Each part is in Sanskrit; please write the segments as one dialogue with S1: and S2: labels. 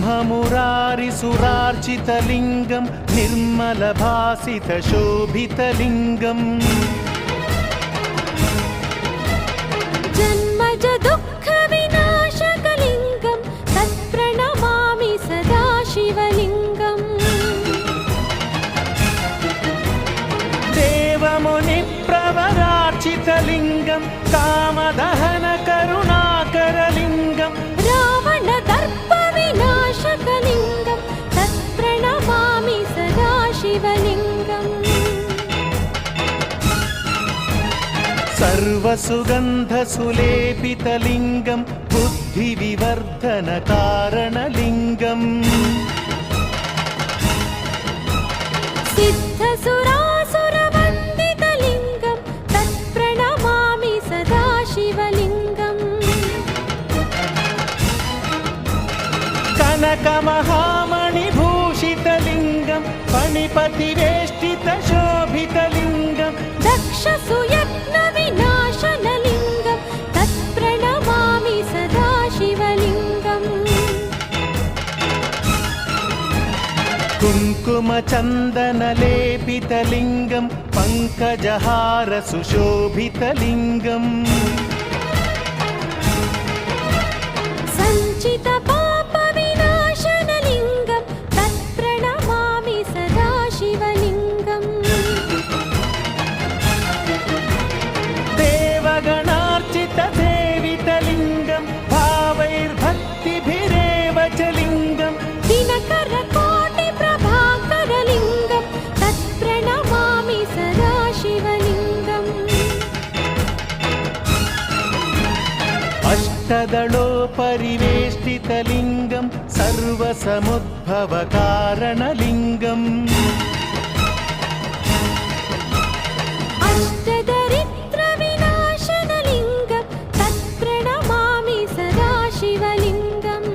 S1: ब्रह्ममुरारिसुरार्चितलिङ्गं निर्मलभासितशोभितलिङ्गम्
S2: जन्मज दुःखविनाशकलिङ्गं तत्प्रणमामि सदा शिवलिङ्गम्
S1: देवमुनिप्रवरार्चितलिङ्गं कामदहनकरुणाकरलिङ्गम्
S2: रावणदर्पविनाशकलिङ्गं तत्प्रणमामि सदा शिवलिङ्गम्
S1: सर्वसुगन्धसुलेपितलिङ्गं बुद्धिविवर्धनकारणलिङ्गम्
S2: सिद्धसुरासुरवन्दितलिङ्गं तत्प्रणमामि सदा शिवलिङ्गम्
S1: कनकमहामणिभूषितलिङ्गं फणिपतिवेष्टितशोभितलिङ्गं
S2: दक्षसुयत्नविनाशनलिङ्गं तत्प्रणमामि सदा शिवलिङ्गम्
S1: कुङ्कुमचन्दनलेपितलिङ्गं पङ्कजहारसुशोभितलिङ्गम्
S2: सञ्चितपापविनाशनलिङ्गं तत्प्रणमामि सदा शिवलिङ्गम्
S1: देवगणार्चितसेवितलिङ्गं भावैर्भक्तिभिरेव च लिङ्गम्
S2: दिनकरकोटिप्रभाकरलिङ्गं तत्प्रणमामि सदा शिवलिङ्गम्
S1: अष्टदलोपरिवेष्टितलिङ्गं सर्वसमुद्भवकारणलिङ्गम्
S2: अष्टदरिद्रविनाशनलिङ्गं तत्प्रणमामि सदा शिवलिङ्गम्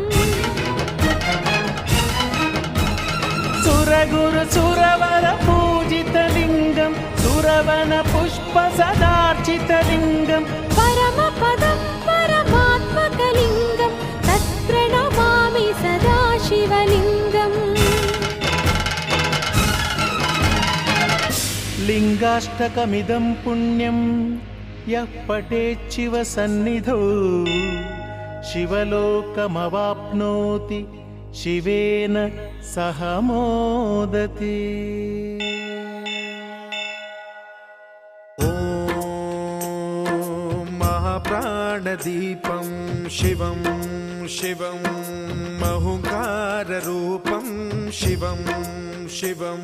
S1: सुरगुरुसुरवरपूजितलिङ्गं सुरवनपुष्पसदार्चितलिङ्गं
S2: परमपदं परमात्मकलिङ्गं तत्प्रणमामि सदा शिवलिङ्गम्
S1: लिङ्गाष्टकमिदं पुण्यं यः पठेच्छिव सन्निधौ शिवलोकमवाप्नोति शिवेन सह मोदते।
S3: ॐ महाप्राणदीपं शिवं शिवं महुङ्काररूपं शिवं शिवं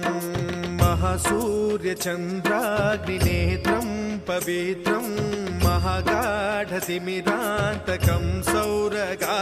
S3: महासूर्यचन्द्राग्निनेत्रं पवित्रं महागाढतिमिरान्तकं सौरगा